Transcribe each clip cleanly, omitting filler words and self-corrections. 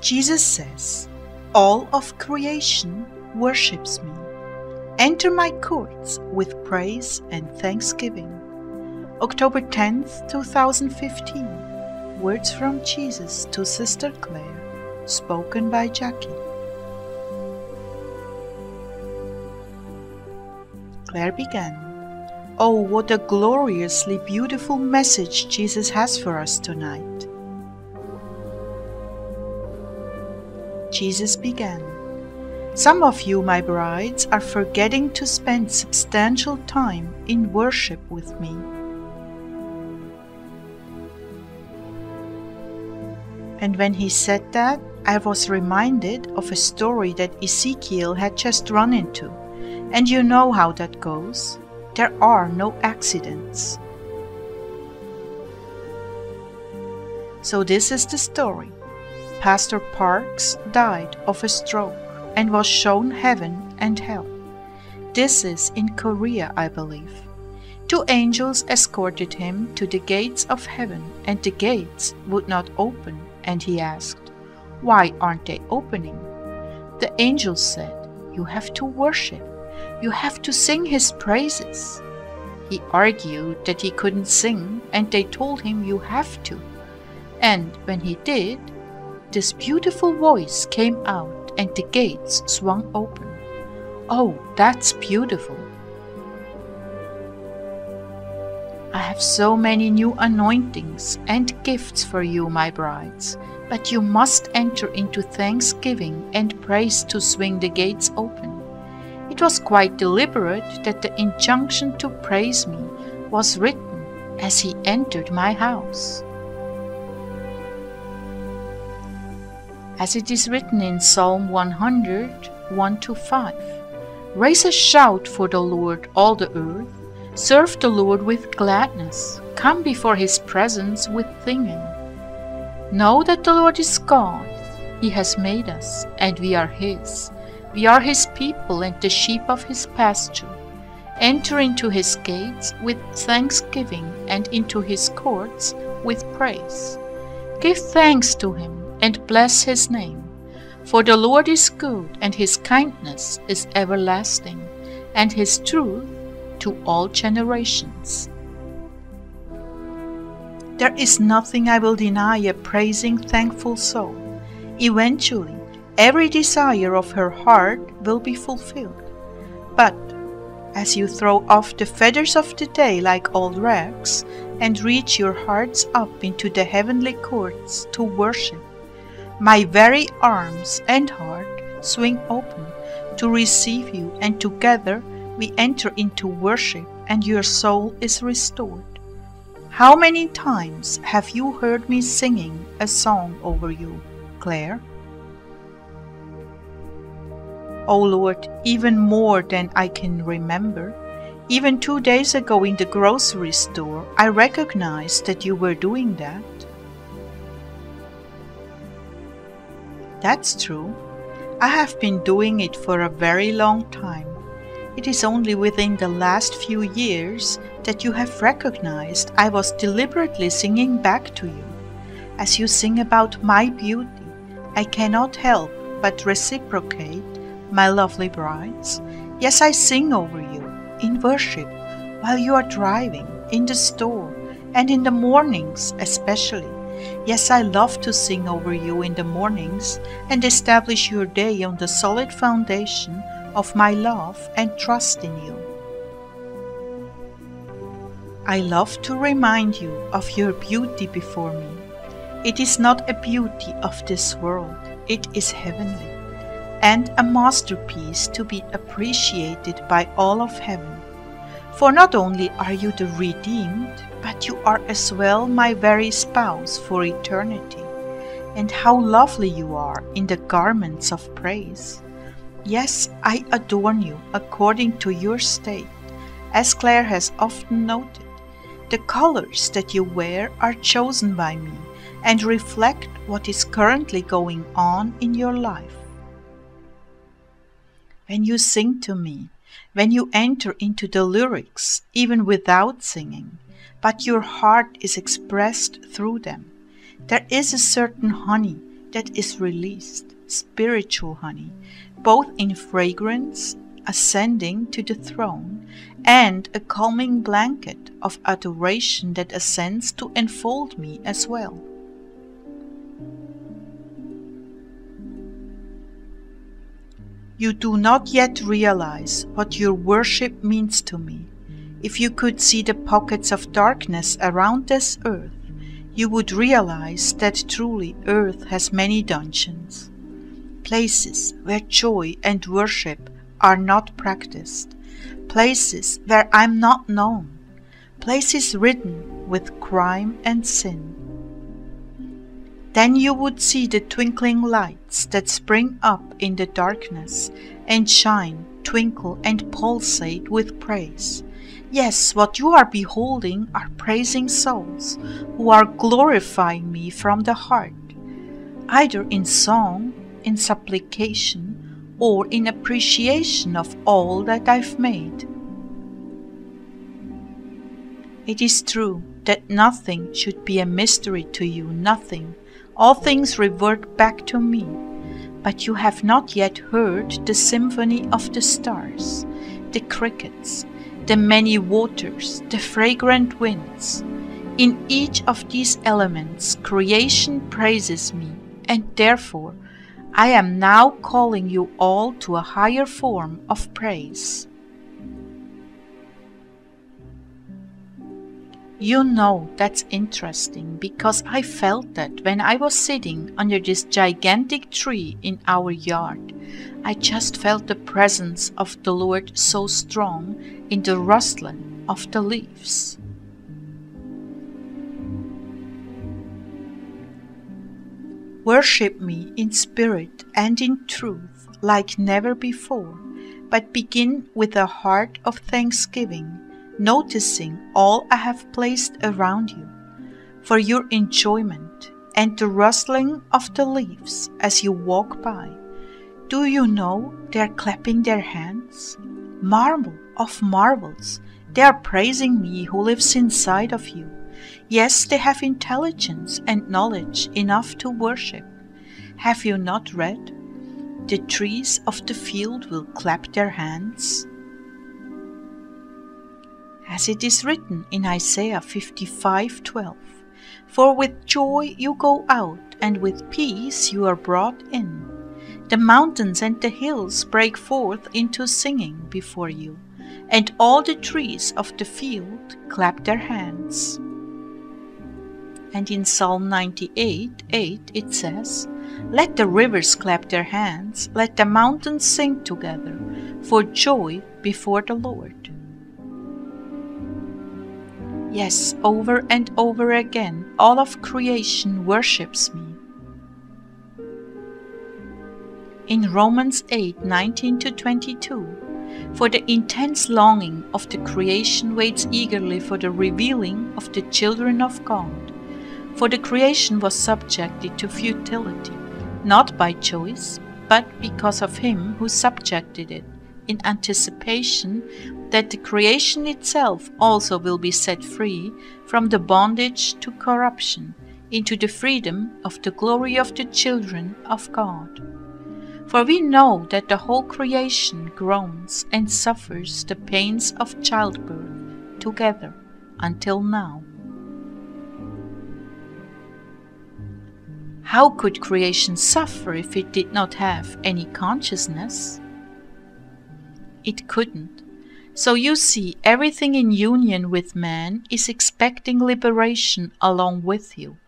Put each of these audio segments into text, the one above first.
Jesus says, "All of creation worships me. Enter my courts with praise and thanksgiving." October 10th, 2015. Words from Jesus to Sister Clare, spoken by Jackie. Clare began, "Oh, what a gloriously beautiful message Jesus has for us tonight." Jesus began, "Some of you, my brides, are forgetting to spend substantial time in worship with me." And when he said that, I was reminded of a story that Ezekiel had just run into. And you know how that goes. There are no accidents. So this is the story. Pastor Parks died of a stroke and was shown heaven and hell. This is in Korea, I believe. 2 angels escorted him to the gates of heaven, and the gates would not open, and he asked, "Why aren't they opening?" The angels said, "You have to worship. You have to sing his praises." He argued that he couldn't sing, and they told him, "You have to." And when he did, this beautiful voice came out and the gates swung open. Oh, that's beautiful. I have so many new anointings and gifts for you, my brides, but you must enter into thanksgiving and praise to swing the gates open. It was quite deliberate that the injunction to praise me was written as he entered my house. As it is written in Psalm 100, 1-5, "Raise a shout for the Lord, all the earth. Serve the Lord with gladness. Come before his presence with singing. Know that the Lord is God. He has made us, and we are his. We are his people and the sheep of his pasture. Enter into his gates with thanksgiving and into his courts with praise. Give thanks to him and bless his name. For the Lord is good, and his kindness is everlasting, and his truth to all generations." There is nothing I will deny a praising, thankful soul. Eventually, every desire of her heart will be fulfilled. But as you throw off the feathers of the day like old rags and reach your hearts up into the heavenly courts to worship, my very arms and heart swing open to receive you, and together we enter into worship and your soul is restored. How many times have you heard me singing a song over you, Clare? Oh Lord, even more than I can remember. Even 2 days ago in the grocery store, I recognized that you were doing that. That's true. I have been doing it for a very long time. It is only within the last few years that you have recognized I was deliberately singing back to you. As you sing about my beauty, I cannot help but reciprocate, my lovely brides. Yes, I sing over you, in worship, while you are driving, in the store, and in the mornings especially. Yes, I love to sing over you in the mornings and establish your day on the solid foundation of my love and trust in you. I love to remind you of your beauty before me. It is not a beauty of this world, it is heavenly, and a masterpiece to be appreciated by all of heaven. For not only are you the redeemed, but you are as well my very spouse for eternity. And how lovely you are in the garments of praise. Yes, I adorn you according to your state. As Clare has often noted, the colors that you wear are chosen by me and reflect what is currently going on in your life. When you sing to me, when you enter into the lyrics, even without singing, but your heart is expressed through them, there is a certain honey that is released, spiritual honey, both in fragrance, ascending to the throne, and a calming blanket of adoration that ascends to enfold me as well. You do not yet realize what your worship means to me. If you could see the pockets of darkness around this earth, you would realize that truly earth has many dungeons, places where joy and worship are not practiced, places where I'm not known, places ridden with crime and sin. Then you would see the twinkling lights that spring up in the darkness and shine, twinkle and pulsate with praise. Yes, what you are beholding are praising souls who are glorifying me from the heart, either in song, in supplication, or in appreciation of all that I've made. It is true that nothing should be a mystery to you, nothing. All things revert back to me, but you have not yet heard the symphony of the stars, the crickets, the many waters, the fragrant winds. In each of these elements, creation praises me, and therefore I am now calling you all to a higher form of praise. You know, that's interesting, because I felt that when I was sitting under this gigantic tree in our yard. I just felt the presence of the Lord so strong in the rustling of the leaves. Worship me in spirit and in truth like never before, but begin with a heart of thanksgiving, noticing all I have placed around you, for your enjoyment and the rustling of the leaves as you walk by. Do you know they are clapping their hands? Marvel of marvels, they are praising me who lives inside of you. Yes, they have intelligence and knowledge enough to worship. Have you not read? The trees of the field will clap their hands. As it is written in Isaiah 55:12, for with joy you go out, and with peace you are brought in. The mountains and the hills break forth into singing before you, and all the trees of the field clap their hands. And in Psalm 98:8 it says, let the rivers clap their hands, let the mountains sing together, for joy before the Lord. Yes, over and over again, all of creation worships me. In Romans 8:19-22, for the intense longing of the creation waits eagerly for the revealing of the children of God. For the creation was subjected to futility, not by choice, but because of him who subjected it, in anticipation that the creation itself also will be set free from the bondage to corruption into the freedom of the glory of the children of God. For we know that the whole creation groans and suffers the pains of childbirth together until now. How could creation suffer if it did not have any consciousness? It couldn't. So you see, everything in union with man is expecting liberation along with you.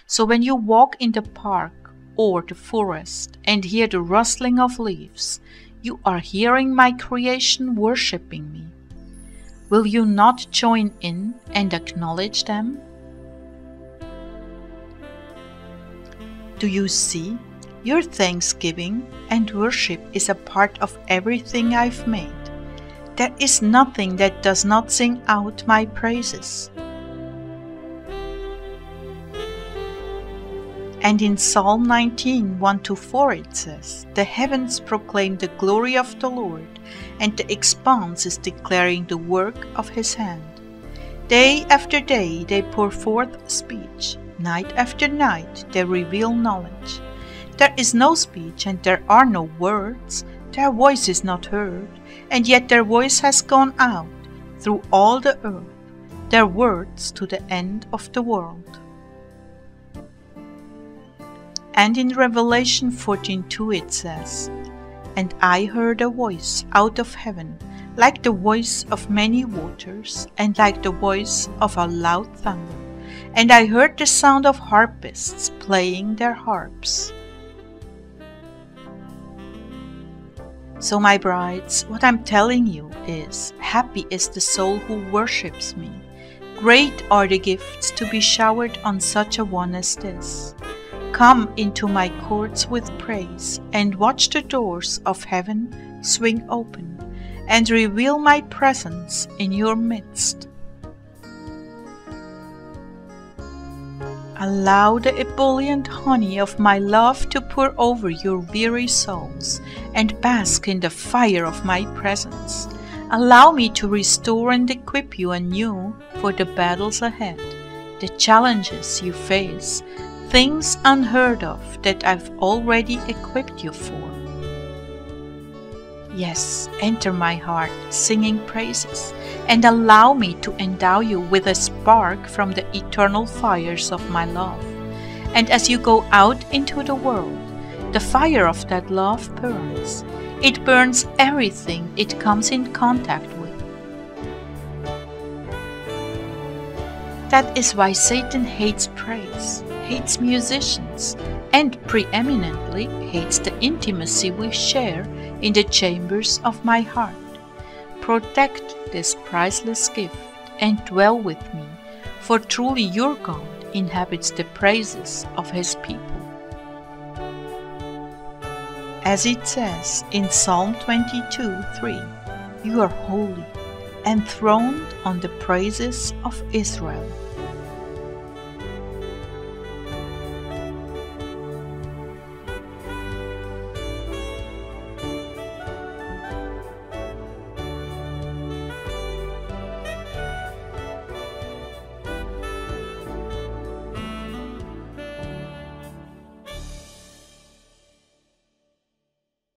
So when you walk in the park or the forest and hear the rustling of leaves, you are hearing my creation worshipping me. Will you not join in and acknowledge them? Do you see? Your thanksgiving and worship is a part of everything I've made. There is nothing that does not sing out my praises. And in Psalm 19:1-4 it says, the heavens proclaim the glory of the Lord, and the expanse is declaring the work of his hand. Day after day they pour forth speech. Night after night they reveal knowledge. There is no speech, and there are no words. Their voice is not heard, and yet their voice has gone out through all the earth, their words to the end of the world. And in Revelation 14:2 it says, "And I heard a voice out of heaven, like the voice of many waters, and like the voice of a loud thunder. And I heard the sound of harpists playing their harps." So my brides, what I'm telling you is, happy is the soul who worships me. Great are the gifts to be showered on such a one as this. Come into my courts with praise, and watch the doors of heaven swing open, and reveal my presence in your midst. Allow the ebullient honey of my love to pour over your weary souls, and bask in the fire of my presence. Allow me to restore and equip you anew for the battles ahead, the challenges you face, things unheard of that I've already equipped you for. Yes, enter my heart singing praises, and allow me to endow you with a spark from the eternal fires of my love. And as you go out into the world, the fire of that love burns. It burns everything it comes in contact with. That is why Satan hates praise, hates musicians, and preeminently hates the intimacy we share in the chambers of my heart. Protect this priceless gift and dwell with me, for truly your God inhabits the praises of his people. As it says in Psalm 22:3, "You are holy, enthroned on the praises of Israel."